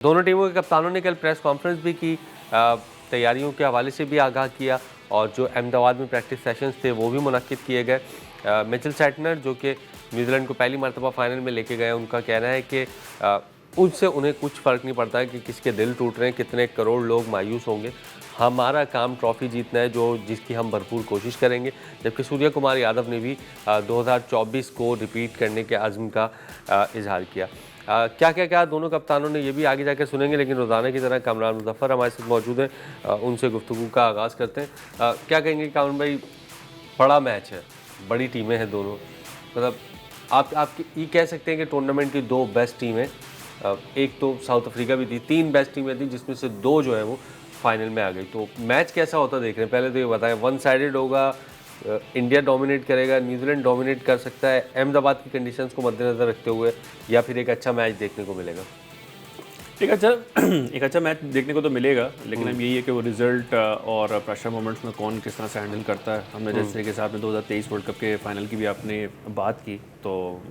दोनों टीमों के कप्तानों ने कल प्रेस कॉन्फ्रेंस भी की, तैयारियों के हवाले से भी आगाह किया और जो अहमदाबाद में प्रैक्टिस सेशंस थे वो भी मुनक्किद किए गए। मिचेल सेटनर जो कि न्यूजीलैंड को पहली मरतबा फाइनल में लेके गए, उनका कहना है कि उससे उन्हें कुछ फ़र्क नहीं पड़ता है कि किसके दिल टूट रहे हैं, कितने करोड़ लोग मायूस होंगे। हमारा काम ट्रॉफ़ी जीतना है जिसकी हम भरपूर कोशिश करेंगे। जबकि सूर्य कुमार यादव ने भी 2024 को रिपीट करने के अज़्म का इजहार किया। क्या दोनों कप्तानों ने ये भी आगे जाकर सुनेंगे, लेकिन रोज़ाना की तरह कामरान मुज़फ़्फ़र हमारे साथ मौजूद हैं। उनसे गुफ्तगू का आगाज़ करते हैं। क्या कहेंगे कामरान भाई, बड़ा मैच है, बड़ी टीमें हैं दोनों, मतलब आप ये कह सकते हैं कि टूर्नामेंट की दो बेस्ट टीमें, एक तो साउथ अफ्रीका भी थी, तीन बेस्ट टीमें थी जिसमें से दो जो है वो फाइनल में आ गई। तो मैच कैसा होता देख रहे हैं, पहले तो ये बताएं, वन साइडेड होगा, इंडिया डोमिनेट करेगा, न्यूजीलैंड डोमिनेट कर सकता है अहमदाबाद की कंडीशंस को मद्देनज़र रखते हुए, या फिर एक अच्छा मैच देखने को मिलेगा? एक अच्छा मैच देखने को तो मिलेगा, लेकिन अब यही है कि वो रिजल्ट और प्रेशर मोमेंट्स में कौन किस तरह से हैंडल करता है। हमने जैसे तरीके से आपने 2023 वर्ल्ड कप के फाइनल की भी आपने बात की, तो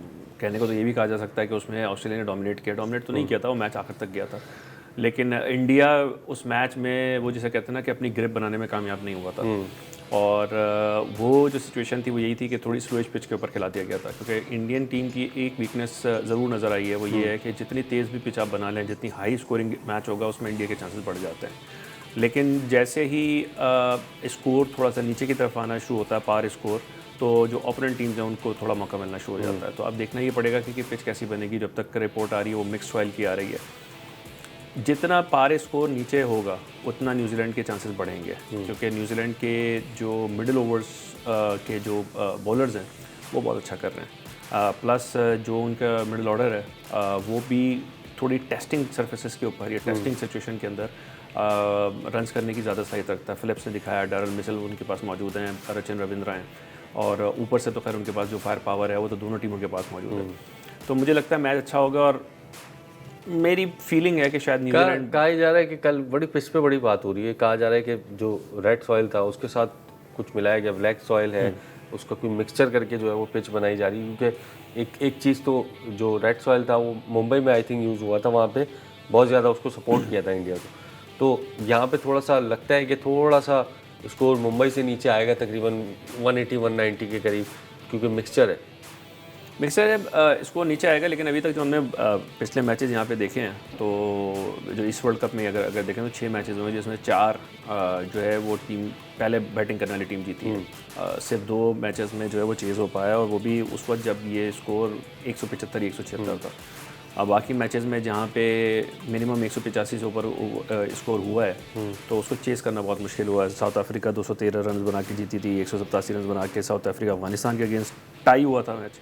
कहने को तो ये भी कहा जा सकता है कि उसमें ऑस्ट्रेलिया ने डोमिनेट तो नहीं किया था, वो मैच आखिर तक गया था, लेकिन इंडिया उस मैच में वो जैसे कहते हैं ना कि अपनी ग्रिप बनाने में कामयाब नहीं हुआ था। और वो जो सिचुएशन थी वो यही थी कि थोड़ी स्लोइश पिच के ऊपर खिला दिया गया था, क्योंकि इंडियन टीम की एक वीकनेस ज़रूर नज़र आई है, वो ये है कि जितनी तेज़ भी पिच आप बना लें, जितनी हाई स्कोरिंग मैच होगा उसमें इंडिया के चांसेस बढ़ जाते हैं। लेकिन जैसे ही स्कोर थोड़ा सा नीचे की तरफ आना शुरू होता है, पार स्कोर, तो जो ओपोनेंट टीम्स हैं उनको थोड़ा मौका मिलना शुरू हो जाता है। तो अब देखना ये पड़ेगा कि पिच कैसी बनेगी। जब तक रिपोर्ट आ रही है वो मिक्स सॉइल की आ रही है, जितना पार स्कोर नीचे होगा उतना न्यूजीलैंड के चांसेस बढ़ेंगे, क्योंकि न्यूजीलैंड के जो मिडिल ओवर्स के जो बॉलर्स हैं वो बहुत अच्छा कर रहे हैं। प्लस जो उनका मिडिल ऑर्डर है वो भी थोड़ी टेस्टिंग सरफेसेस के ऊपर या टेस्टिंग सिचुएशन के अंदर रन्स करने की ज़्यादा सही रखता है। फिलिप्स ने दिखाया, डैरल मिचेल उनके पास मौजूद हैं, रचिन रविंद्रा हैं, और ऊपर से तो खैर उनके पास जो फायर पावर है वो तो दोनों टीमों के पास मौजूद है। तो मुझे लगता है मैच अच्छा होगा, और मेरी फीलिंग है कि शायद न्यूजीलैंड। कहा जा रहा है कि कल बड़ी पिच पे बड़ी बात हो रही है, कहा जा रहा है कि जो रेड सॉइल था उसके साथ कुछ मिलाया गया, ब्लैक सॉइल है, उसका कोई मिक्सचर करके जो है वो पिच बनाई जा रही है। क्योंकि एक चीज़ तो जो रेड सॉइल था वो मुंबई में आई थिंक यूज़ हुआ था, वहाँ पे बहुत ज़्यादा उसको सपोर्ट किया था इंडिया को। तो यहाँ पे थोड़ा सा लगता है कि थोड़ा सा स्कोर मुंबई से नीचे आएगा, तकरीबन 180-190 के करीब, क्योंकि मिक्सचर है। स्कोर नीचे आएगा, लेकिन अभी तक जो हमने पिछले मैचेस यहाँ पे देखे हैं, तो जो इस वर्ल्ड कप में अगर देखें तो 6 मैचेस हुए, जिसमें 4 जो है वो टीम पहले बैटिंग करने वाली टीम जीती है। सिर्फ 2 मैचेस में जो है वो चेज़ हो पाया, और वो भी उस वक्त जब ये स्कोर 175-176 था। अब बाकी मैचेस में जहाँ पे मिनिमम 185 से ऊपर स्कोर हुआ है, तो उसको चेज़ करना बहुत मुश्किल हुआ है। साउथ अफ्रीका 213 रन बना के जीती थी, 187 रन बना के साउथ अफ्रीका अफगानिस्तान के अगेंस्ट टाई हुआ था मैच।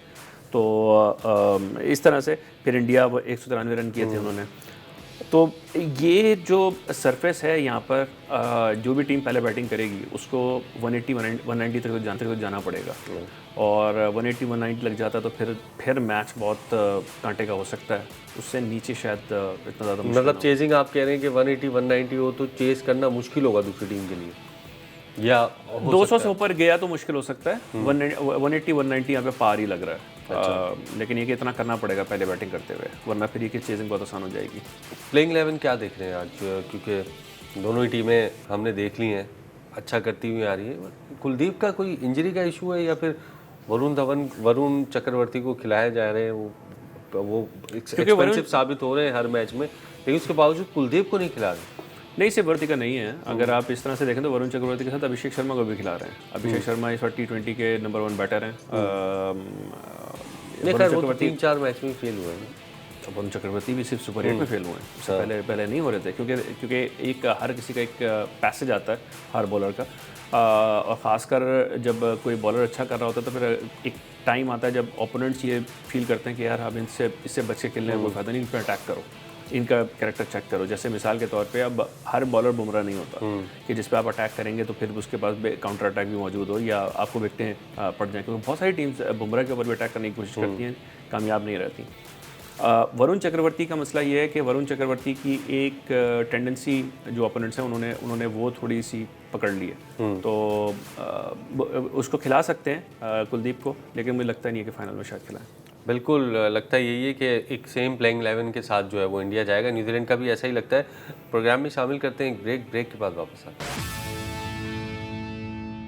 तो इस तरह से फिर इंडिया 193 रन किए थे उन्होंने। तो ये जो सरफेस है यहाँ पर, जो भी टीम पहले बैटिंग करेगी उसको 180-190 तक जाना पड़ेगा, और 180-190 लग जाता है तो फिर मैच बहुत कांटे का हो सकता है। उससे नीचे शायद इतना ज़्यादा मतलब चेजिंग आप कह रहे हैं कि 180-190 हो तो चेज करना मुश्किल होगा दूसरी टीम के लिए, या 200 से ऊपर गया तो मुश्किल हो सकता है। 180-190 यहाँ पे पार ही लग रहा है। लेकिन ये कि इतना करना पड़ेगा पहले बैटिंग करते हुए, वरना फिर ये कि चेजिंग बहुत आसान हो जाएगी। प्लेइंग 11 क्या देख रहे हैं आज, क्योंकि दोनों ही टीमें हमने देख ली हैं, अच्छा करती हुई आ रही है। कुलदीप का कोई इंजरी का इशू है, या फिर वरुण चक्रवर्ती को खिलाए जा रहे हैं, वो एक्सपेंसिव साबित हो रहे हैं हर मैच में, लेकिन उसके बावजूद कुलदीप को नहीं खिला रहे? नहीं, सिर्फ वर्ती का नहीं है। अगर आप इस तरह से देखें तो वरुण चक्रवर्ती के साथ अभिषेक शर्मा को भी खिला रहे हैं। अभिषेक शर्मा इस वक्त T20 के नंबर 1 बैटर हैं। वो 3-4 मैच में फेल हुए हैं। वरुण चक्रवर्ती भी सिर्फ सुपर 8 में फेल हुए हैं, उससे पहले नहीं हो रहे थे, क्योंकि एक हर किसी का एक पैसेज आता है हर बॉलर का, और ख़ासकर जब कोई बॉलर अच्छा कर रहा होता है तो फिर एक टाइम आता है जब ओपोनेंट्स ये फील करते हैं कि यार अब इससे बच के खेलने में कोई फायदा नहीं, इन पर अटैक करो, इनका कैरेक्टर चेक करो। जैसे मिसाल के तौर पे अब हर बॉलर बुमराह नहीं होता कि जिस पे आप अटैक करेंगे तो फिर उसके पास काउंटर अटैक भी मौजूद हो या आपको विकटें पड़ जाएँ, क्योंकि बहुत सारी टीम्स बुमराह के ऊपर भी अटैक करने की कोशिश करती हैं, कामयाब नहीं रहती। वरुण चक्रवर्ती का मसला ये है कि वरुण चक्रवर्ती की एक टेंडेंसी जो ओपोनेंट्स हैं उन्होंने वो थोड़ी सी पकड़ ली है, तो उसको खिला सकते हैं कुलदीप को, लेकिन मुझे लगता नहीं है कि फाइनल में शायद खिलाएं। बिल्कुल लगता है यही है कि एक सेम प्लेइंग 11 के साथ जो है वो इंडिया जाएगा। न्यूजीलैंड का भी ऐसा ही लगता है। प्रोग्राम में शामिल करते हैं एक ब्रेक के बाद वापस आते हैं।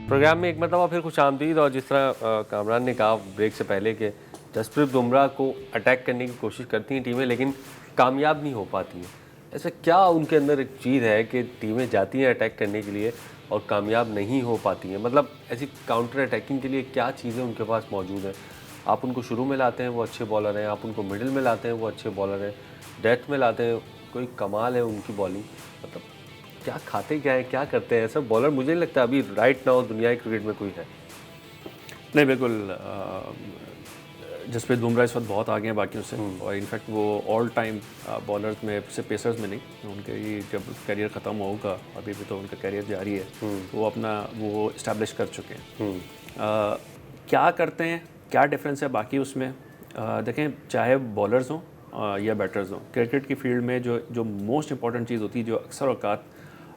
प्रोग्राम में एक मरतबा फिर खुश आमदीद। और जिस तरह कामरान ने कहा ब्रेक से पहले कि जसप्रीत बुमराह को अटैक करने की कोशिश करती हैं टीमें, लेकिन कामयाब नहीं हो पाती हैं। ऐसा क्या उनके अंदर एक चीज़ है कि टीमें जाती हैं अटैक करने के लिए और कामयाब नहीं हो पाती हैं? मतलब ऐसी काउंटर अटैकिंग के लिए क्या चीज़ें उनके पास मौजूद हैं? आप उनको शुरू में लाते हैं वो अच्छे बॉलर हैं, आप उनको मिडिल में लाते हैं वो अच्छे बॉलर हैं, डेथ में लाते हैं, कोई कमाल है उनकी बॉलिंग। मतलब क्या खाते क्या है, क्या करते हैं ऐसा बॉलर? मुझे नहीं लगता अभी राइट नाउ दुनिया की क्रिकेट में कोई है। नहीं, बिल्कुल जसप्रीत बुमराह इस वक्त बहुत आगे हैं बाकियों से, और इनफैक्ट वो ऑल टाइम बॉलर्स में से पेसर्स में नहीं, उनके ये जब करियर ख़त्म होगा, अभी भी तो उनका करियर जारी है, तो वो अपना वो इस्टेब्लिश कर चुके हैं। क्या करते हैं, क्या डिफरेंस है बाकी उसमें? देखें, चाहे बॉलर्स हों या बैटर्स हों, क्रिकेट की फील्ड में जो मोस्ट इंपॉर्टेंट चीज़ होती है, जो अक्सर औकात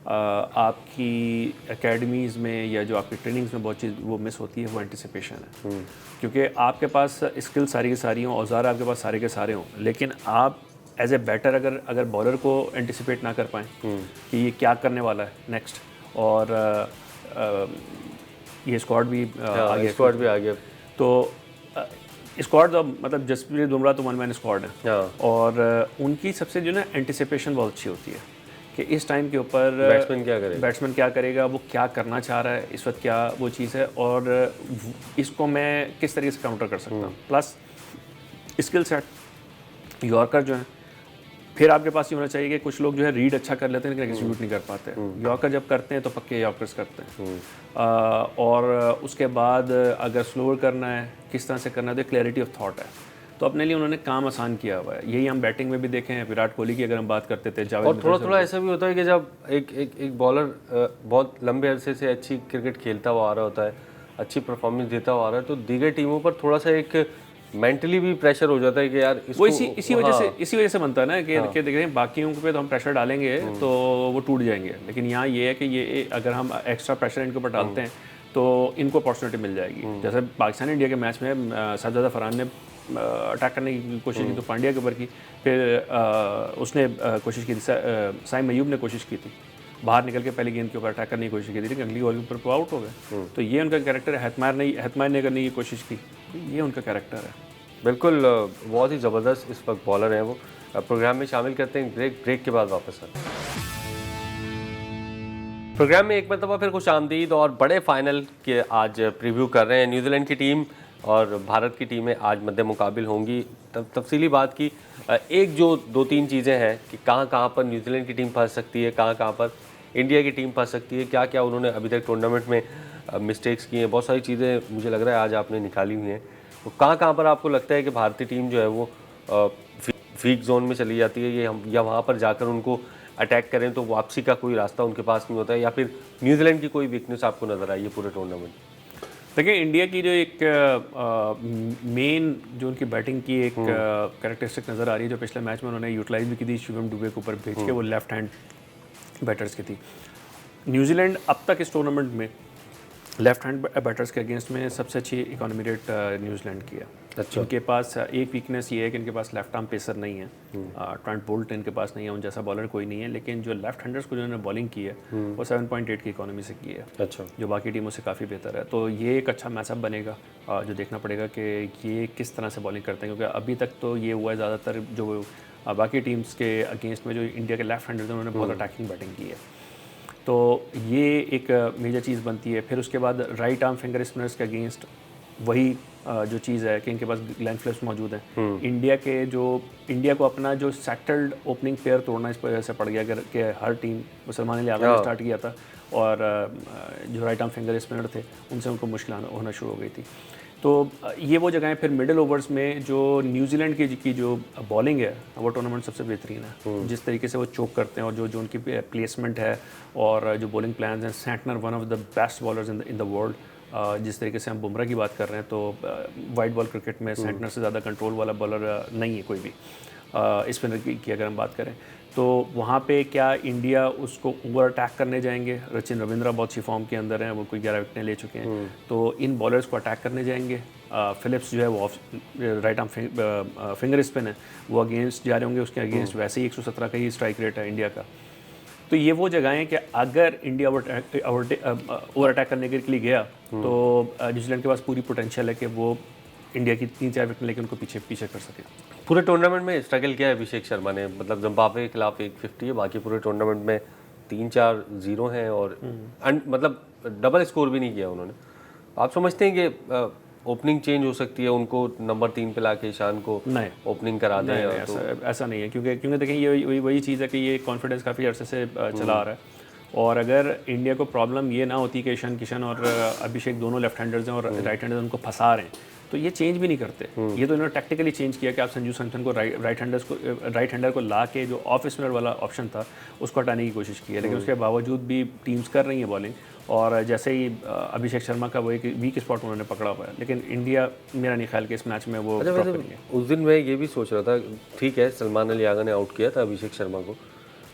आपकी एकेडमीज़ में या जो आपकी ट्रेनिंग्स में बहुत चीज़ वो मिस होती है, वो एंटिसिपेशन है। क्योंकि आपके पास स्किल सारी की सारी हों, औजार आपके पास सारे के सारे हों, लेकिन आप एज ए बैटर अगर बॉलर को एंटिसिपेट ना कर पाएँ कि ये क्या करने वाला है नेक्स्ट, और ये स्क्वाड भी आ गया, तो स्क्वाड मतलब जसप्रीत बुमराह तो वन मैन स्क्वाड है, और उनकी सबसे जो ना एंटिसिपेशन बहुत अच्छी होती है कि इस टाइम के ऊपर बैट्समैन क्या करेगा, वो क्या करना चाह रहा है इस वक्त, क्या वो चीज़ है, और इसको मैं किस तरीके से काउंटर कर सकता हूँ। प्लस स्किल सेट, यॉर्कर जो है, फिर आपके पास ये होना चाहिए कि कुछ लोग जो है रीड अच्छा कर लेते हैं लेकिन एग्जीक्यूट नहीं कर पाते। यॉर्कर जब करते हैं तो पक्के यॉर्कर्स करते हैं, और उसके बाद अगर स्लोअर करना है, किस तरह से करना है, तो क्लैरिटी ऑफ थॉट है। तो अपने लिए उन्होंने काम आसान किया हुआ है। यही हम बैटिंग में भी देखें, विराट कोहली की अगर हम बात करते थे, जावेद, और थोड़ा ऐसा भी होता है कि जब एक बॉलर बहुत लंबे अरसे से अच्छी क्रिकेट खेलता हुआ आ रहा होता है, अच्छी परफॉर्मेंस देता हुआ आ रहा है, तो दीगर टीमों पर थोड़ा सा एक मेंटली भी प्रेशर हो जाता है कि यार इसको, वो इसी वजह से बनता है ना कि देख रहे हैं बाकियों पे तो हम प्रेशर डालेंगे तो वो टूट जाएंगे, लेकिन यहाँ ये है कि ये अगर हम एक्स्ट्रा प्रेशर इनके ऊपर डालते हैं तो इनको अपॉर्चुनिटी मिल जाएगी। जैसे पाकिस्तान इंडिया के मैच में शाहजादा फरहान ने अटैक करने की कोशिश की तो पांड्या के ऊपर की, फिर उसने कोशिश की थी, साइम अयूब ने कोशिश की थी, बाहर निकल के पहली गेंद के ऊपर अटैक करने की कोशिश की थी, लेकिन अगली ओवर के ऊपर आउट हो गए। तो ये उनका कैरेक्टर है। हतमार ने करने की कोशिश की, ये उनका कैरेक्टर है। बिल्कुल, बहुत ही ज़बरदस्त इस वक्त बॉलर हैं वो। प्रोग्राम में शामिल करते हैं ब्रेक के बाद वापस आते हैं। प्रोग्राम में एक मरतबा फिर खुश आमदीद, और बड़े फाइनल के आज प्रीव्यू कर रहे हैं। न्यूजीलैंड की टीम और भारत की टीमें आज मद्दे मुकाबिल होंगी। तफसीली बात की एक जो 2-3 चीज़ें हैं कि कहाँ पर न्यूजीलैंड की टीम फंस सकती है, कहाँ पर इंडिया की टीम फंस सकती है, क्या क्या उन्होंने अभी तक टूर्नामेंट में मिस्टेक्स की हैं। बहुत सारी चीज़ें मुझे लग रहा है आज आपने निकाली हुई हैं। तो कहाँ पर आपको लगता है कि भारतीय टीम जो है वो वीक जोन में चली जाती है, ये हम या वहाँ पर जाकर उनको अटैक करें तो वापसी का कोई रास्ता उनके पास नहीं होता है, या फिर न्यूजीलैंड की कोई वीकनेस आपको नज़र आई है पूरे टूर्नामेंट? देखिए, इंडिया की जो एक मेन जो उनकी बैटिंग की एक कैरेक्टरिस्टिक नज़र आ रही है, जो पिछले मैच में उन्होंने यूटिलाइज भी की थी शिवम दुबे के ऊपर भेज के, वो लेफ्ट हैंड बैटर्स की थी। न्यूजीलैंड अब तक इस टूर्नामेंट में लेफ्ट हैंड बैटर्स के अगेंस्ट में सबसे अच्छी इकोनॉमी रेट न्यूजीलैंड की है। अच्छा। इनके पास एक वीकनेस ये है कि इनके पास लेफ्ट आर्म पेसर नहीं है, ट्रेंट बोल्ट इनके पास नहीं है, उन जैसा बॉलर कोई नहीं है, लेकिन जो लेफ्ट हैंडर्स को जिन्होंने बॉलिंग की है वो 7.8 की इकोनॉमी से की है। अच्छा। जो बाकी टीमों से काफ़ी बेहतर है। तो ये एक अच्छा मैचअप बनेगा, जो देखना पड़ेगा कि ये किस तरह से बॉलिंग करते हैं, क्योंकि अभी तक तो ये हुआ है ज़्यादातर जो बाकी टीम्स के अगेंस्ट में जो इंडिया के लेफ्ट हैंडर्स हैं उन्होंने बहुत अटैकिंग बैटिंग की है। तो ये एक मेजर चीज़ बनती है। फिर उसके बाद राइट आर्म फिंगर स्पिनर्स के अगेंस्ट वही जो चीज़ है कि इनके पास लेंथ फ्लिप्स मौजूद हैं। इंडिया को अपना जो सेटल्ड ओपनिंग पेयर तोड़ना इस वजह से पड़ गया कि हर टीम मुसलमान अली आगा ने स्टार्ट किया था, और जो राइट आर्म फिंगर स्पिनर थे उनसे उनको मुश्किल होना शुरू हो गई थी। तो ये वो जगह है। फिर मिडिल ओवर्स में जो न्यूजीलैंड की जो बॉलिंग है वो टूर्नामेंट सबसे बेहतरीन है। जिस तरीके से वो चोक करते हैं और जो उनकी प्लेसमेंट है और जो बॉलिंग प्लान्स हैं, Santner one of the best bowlers in the world. जिस तरीके से हम बुमराह की बात कर रहे हैं तो वाइट बॉल क्रिकेट में सैंटनर से ज़्यादा कंट्रोल वाला बॉलर नहीं है कोई भी। स्पिनर की अगर हम बात करें तो वहाँ पे क्या इंडिया उसको ओवर अटैक करने जाएंगे? सचिन रविंद्रा बहुत अच्छी फॉर्म के अंदर हैं, वो कोई 11 विकेटें ले चुके हैं, तो इन बॉलर्स को अटैक करने जाएंगे फिलिप्स जो है वो राइट आर्म फिंगर स्पिन है, वो अगेंस्ट जा रहे होंगे, उसके अगेंस्ट वैसे ही 117 का ही स्ट्राइक रेट है इंडिया का। तो ये वो जगह हैं कि अगर इंडिया ओवर अटैक करने के लिए गया तो न्यूजीलैंड के पास पूरी पोटेंशियल है कि वो इंडिया की 3-4 विकेट लेके उनको पीछे कर सके। पूरे टूर्नामेंट में स्ट्रगल किया है अभिषेक शर्मा ने, मतलब जिम्बाब्वे के खिलाफ 150 है, बाकी पूरे टूर्नामेंट में 3-4 0 हैं और मतलब डबल स्कोर भी नहीं किया उन्होंने। आप समझते हैं कि ओपनिंग चेंज हो सकती है, उनको नंबर 3 पे लाके ईशान को ओपनिंग करा दें? ऐसा नहीं है, क्योंकि देखिए ये वही चीज़ है कि ये कॉन्फिडेंस काफ़ी अर्से से चला आ रहा है। और अगर इंडिया को प्रॉब्लम ये ना होती कि ईशान किशन और अभिषेक दोनों लेफ्ट हैंडर्स हैं और राइट हैंडर्स उनको फंसा रहे हैं, तो ये चेंज भी नहीं करते। ये तो इन्होंने टैक्टिकली चेंज किया कि आप संजू सैमसन को राइट हैंडर को ला के जो ऑफ स्पिनर वाला ऑप्शन था उसको हटाने की कोशिश की है, लेकिन उसके बावजूद भी टीम्स कर रही हैं बॉलिंग। और जैसे ही अभिषेक शर्मा का वो एक वीक स्पॉट उन्होंने पकड़ा हुआ है, लेकिन इंडिया मेरा नहीं ख्याल कि इस मैच में वो उस दिन मैं ये भी सोच रहा था, ठीक है सलमान अली आगा ने आउट किया था अभिषेक शर्मा को,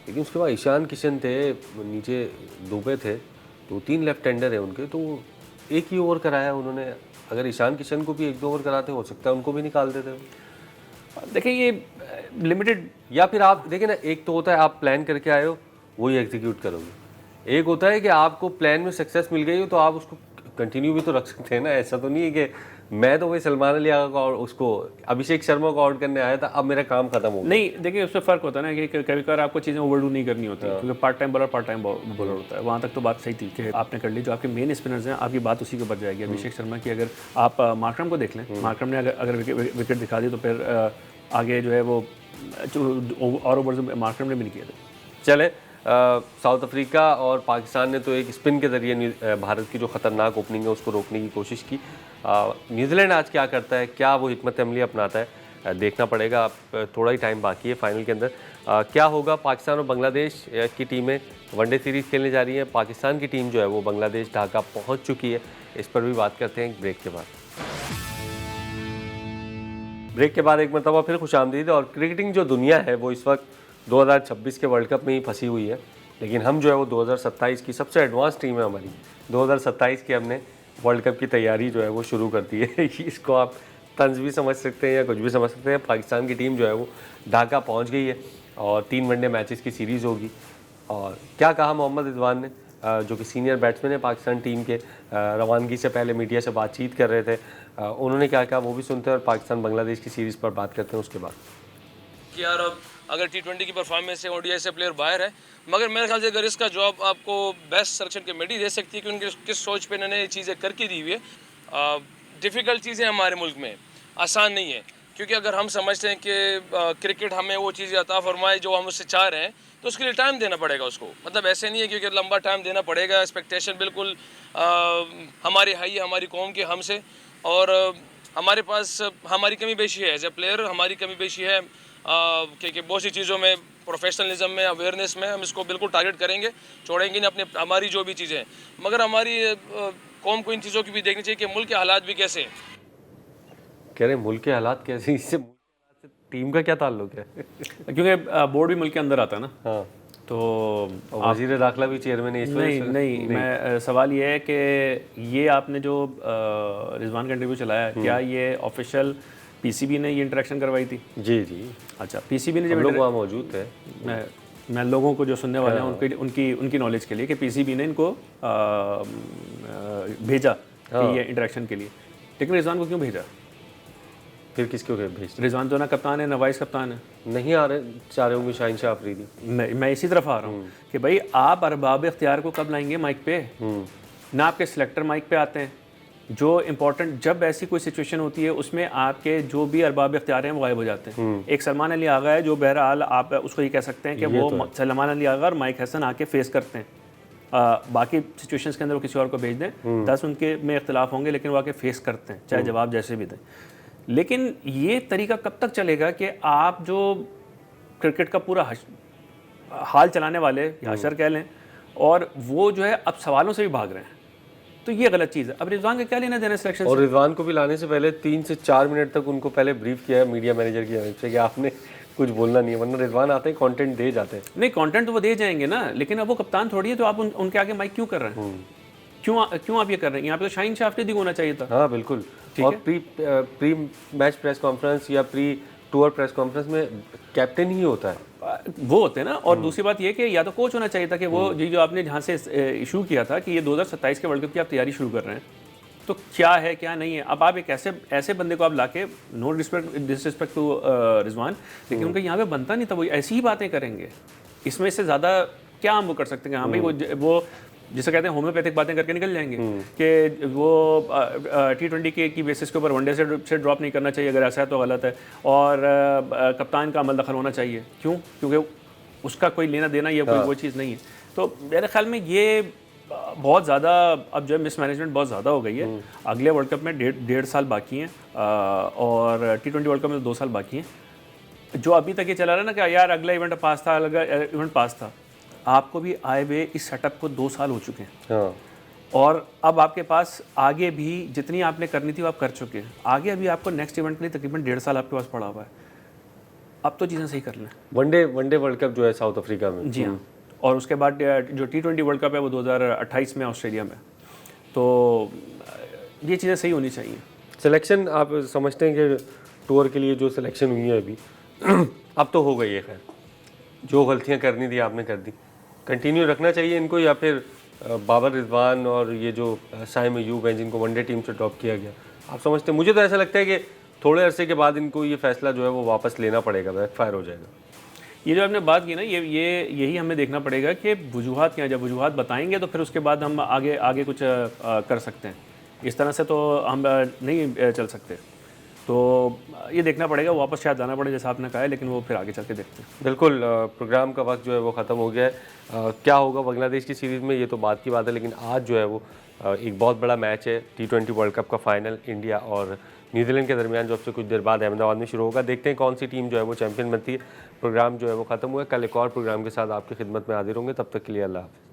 लेकिन उसके बाद ईशान किशन थे नीचे दुबे थे, 2-3 लेफ्ट हैंडर है उनके, तो एक ही ओवर कराया उन्होंने। अगर ईशान किशन को भी 1-2 ओवर कराते हो सकता है उनको भी निकाल देते हो। देखिए ये लिमिटेड, या फिर आप देखिए ना, एक तो होता है आप प्लान करके आए हो वही एग्जीक्यूट करोगे, एक होता है कि आपको प्लान में सक्सेस मिल गई हो तो आप उसको कंटिन्यू भी तो रख सकते हैं ना। ऐसा तो नहीं है कि मैं तो वही सलमान अली आगा को और उसको अभिषेक शर्मा को आउट करने आया था, अब मेरा काम खत्म हो गया। नहीं, देखिए उसमें फ़र्क होता है ना कि कभी कभार आपको चीज़ें ओवरडू नहीं करनी होती, क्योंकि पार्ट टाइम बॉलर होता है। वहाँ तक तो बात सही थी कि आपने कर ली, जो आपके मेन स्पिनर्स हैं आपकी बात उसी के ऊपर जाएगी। अभिषेक शर्मा की अगर आप मार्करम को देख लें, मार्करम ने अगर विकेट दिखा दी तो फिर आगे जो है वो और ओवर्स मार्करम ने भी नहीं किया था। चले साउथ अफ्रीका और पाकिस्तान ने तो एक स्पिन के ज़रिए भारत की जो ख़तरनाक ओपनिंग है उसको रोकने की कोशिश की। न्यूजीलैंड आज क्या करता है, क्या वो हिकमत अमली अपनाता है, देखना पड़ेगा। थोड़ा ही टाइम बाकी है फाइनल के अंदर। क्या होगा, पाकिस्तान और बांग्लादेश की टीमें वनडे सीरीज़ खेलने जा रही हैं। पाकिस्तान की टीम जो है वो बांग्लादेश ढाका पहुँच चुकी है, इस पर भी बात करते हैं ब्रेक के बाद। ब्रेक के बाद एक मरतबा फिर खुशामदीद। और क्रिकेटिंग जो दुनिया है वो इस वक्त 2026 के वर्ल्ड कप में ही फंसी हुई है, लेकिन हम जो है वो 2027 की सबसे एडवांस टीम है हमारी। 2027 की हमने वर्ल्ड कप की तैयारी जो है वो शुरू कर दी है। इसको आप तंज भी समझ सकते हैं या कुछ भी समझ सकते हैं। पाकिस्तान की टीम जो है वो ढाका पहुंच गई है और 3 वनडे मैचेस की सीरीज़ होगी। और क्या कहा मोहम्मद रिजवान ने, जो कि सीनियर बैट्समैन है पाकिस्तान टीम के, रवानगी से पहले मीडिया से बातचीत कर रहे थे, उन्होंने क्या कहा वो भी सुनते हैं और पाकिस्तान बांग्लादेश की सीरीज़ पर बात करते हैं उसके बाद। कि यार अब अगर T20 की परफॉर्मेंस है, ODI से प्लेयर बाहर है, मगर मेरे ख्याल से अगर इसका जवाब आपको बेस्ट सिलेक्शन कमेटी दे सकती है कि उनकी किस सोच पे इन्होंने ये चीज़ें करके दी हुई है। डिफ़िकल्ट चीज़ें हमारे मुल्क में आसान नहीं है, क्योंकि अगर हम समझते हैं कि क्रिकेट हमें वो चीज़ें अता फरमाए जो हम उससे चाह रहे हैं, तो उसके लिए टाइम देना पड़ेगा उसको। मतलब ऐसे नहीं है क्योंकि लंबा टाइम देना पड़ेगा। एक्सपेक्टेशन बिल्कुल हमारी हाई है हमारी कौम के हमसे, और हमारे पास हमारी कमी बेशी है एज ए प्लेयर, हमारी कमी बेशी है कि बहुत सी चीज़ों में, प्रोफेशनलिज्म में, अवेयरनेस में हम इसको बिल्कुल टारगेट करेंगे, छोड़ेंगे नहीं अपने हमारी जो भी चीज़ें हैं। मगर हमारी कौम को इन चीज़ों की भी देखनी चाहिए कि मुल्क के हालात भी कैसे हैं। कह रहे मुल्क के हालात कैसे, इससे टीम का क्या ताल्लुक है? क्योंकि बोर्ड भी मुल्क के अंदर आता है ना। हाँ, तो वजीर दाखिला भी चेयरमैन है इस वजह से? नहीं, मैं सवाल ये है कि ये आपने जो रिजवान का इंटरव्यू चलाया, क्या ये ऑफिशियल पीसीबी ने ये इंटरेक्शन करवाई थी? जी जी। अच्छा, पीसीबी ने जब लोग वहाँ मौजूद थे, मैं लोगों को जो सुनने वाले हैं उनकी नॉलेज के लिए कि पीसीबी ने इनको भेजा कि ये इंटरेक्शन के लिए, लेकिन रिजवान को क्यों भेजा? फिर किसको भेज? रिजवान तो ना कप्तान है ना वाइस कप्तान है। नहीं आ रहे, चाह रहे होंगे शाहीन शाह अफरीदी। मैं इसी तरफ आ रहा हूँ कि भाई आप अरबाब इख्तियार को कब लाएंगे माइक पे? ना आपके सिलेक्टर माइक पे आते हैं। जो इम्पोर्टेंट, जब ऐसी कोई सिचुएशन होती है उसमें आपके जो भी अरबाब इख्तियार हैं वो गायब हो जाते हैं। एक सलमान अली आगा है जो बहरहाल आप उसको ये कह सकते हैं कि वो सलमान अली आगा और माइक हसन आके फेस करते हैं। बाकी सिचुएशंस के अंदर वो किसी और को भेज दें, 10 उनके में इख्तिलाफ होंगे, लेकिन वो आके फेस करते हैं, चाहे जवाब जैसे भी दें। लेकिन ये तरीका कब तक चलेगा कि आप जो क्रिकेट का पूरा हाल चलाने वाले या हशर कह लें, और वो जो है अब सवालों से भी भाग रहे हैं, तो ये गलत चीज़ है। अब रिजवान का क्या लेना देना सिलेक्शन और रिजवान को भी लाने से पहले 3 से 4 मिनट तक उनको पहले ब्रीफ किया है मीडिया मैनेजर की तरफ से कि आपने कुछ बोलना नहीं है, वरना रिजवान आते हैं कंटेंट दे जाते हैं। नहीं, कंटेंट तो वो दे जाएंगे ना, लेकिन अब वो कप्तान थोड़ी है, तो आप उनके आगे माइक क्यों कर रहे हैं? क्यों आप ये कर रहे हैं? यहाँ पे तो शाहीन शाह अफरीदी को होना चाहिए था। हाँ बिल्कुल। और प्री मैच प्रेस कॉन्फ्रेंस या प्री टूर प्रेस कॉन्फ्रेंस में कैप्टन ही होता है, वो होते हैं ना। और दूसरी बात ये कि या तो कोच होना चाहिए था कि वो जो आपने जहाँ से इशू किया था कि ये 2027 के वर्ल्ड कप की आप तैयारी शुरू कर रहे हैं, तो क्या है क्या नहीं है। अब आप एक ऐसे बंदे को आप लाके, नो डिसरिस्पेक्ट टू रिजवान, लेकिन उनका यहाँ पे बनता नहीं था, वो ऐसी ही बातें करेंगे। इसमें से ज़्यादा क्या हम वो कर सकते हैं? हाँ भाई, वो जिसे कहते हैं होम्योपैथिक बातें करके निकल जाएंगे कि वो T20 की बेसिस के ऊपर वनडे से ड्रॉप नहीं करना चाहिए, अगर ऐसा है तो गलत है, और कप्तान का अमल दखल होना चाहिए। क्यों? क्योंकि उसका कोई लेना देना या कोई वो चीज़ नहीं है। तो मेरे ख्याल में ये बहुत ज़्यादा अब जो है मिसमैनेजमेंट बहुत ज़्यादा हो गई है। अगले वर्ल्ड कप में डेढ़ साल बाकी हैं, और T20 वर्ल्ड कप में 2 साल बाकी हैं। जो अभी तक ये चला रहा है ना कि यार अगला इवेंट पास था, अगला इवेंट पास था, आपको भी आए हुए इस सेटअप को 2 साल हो चुके हैं। हाँ। और अब आपके पास आगे भी जितनी आपने करनी थी वो आप कर चुके हैं। आगे अभी आपको नेक्स्ट इवेंट के लिए तकरीबन 1.5 साल आपके पास पड़ा हुआ है। अब तो चीज़ें सही कर लें। वनडे वर्ल्ड कप जो है साउथ अफ्रीका में। जी हाँ। और उसके बाद जो T20 वर्ल्ड कप है वो 2028 में ऑस्ट्रेलिया में। तो ये चीज़ें सही होनी चाहिए। सिलेक्शन आप समझते हैं कि टूर के लिए जो सिलेक्शन हुई है अभी अब तो हो गई है, खैर जो गलतियां करनी थी आपने कर दी, कंटिन्यू रखना चाहिए इनको, या फिर बाबर रिजवान और ये जो साइम अयूब हैं जिनको वनडे टीम से ड्रॉप किया गया, आप समझते हैं? मुझे तो ऐसा लगता है कि थोड़े अरसे के बाद इनको ये फैसला जो है वो वापस लेना पड़ेगा, बैकफायर हो जाएगा। ये जो आपने बात की ना, यही हमें देखना पड़ेगा कि वजूहात क्या है। जब वजूहात बताएंगे तो फिर उसके बाद हम आगे कुछ कर सकते हैं। इस तरह से तो हम नहीं चल सकते। तो ये देखना पड़ेगा, वापस शायद जाना पड़े जैसा आपने कहा है, लेकिन वो फिर आगे चल के देखते हैं। बिल्कुल। प्रोग्राम का वक्त जो है वो ख़त्म हो गया है। क्या होगा बांग्लादेश की सीरीज़ में ये तो बात की बात है, लेकिन आज जो है वो एक बहुत बड़ा मैच है, T20 वर्ल्ड कप का फाइनल इंडिया और न्यूजीलैंड के दरमियान, जो अब से कुछ देर बाद अहमदाबाद में शुरू होगा। देखते हैं कौन सी टीम जो है वो चैंपियन बनती है। प्रोग्राम जो है वो ख़त्म हुआ है। कल एक और प्रोग्राम के साथ आपकी खिदमत में हाजिर होंगे। तब तक के लिए अल्लाह हाफ़िज़।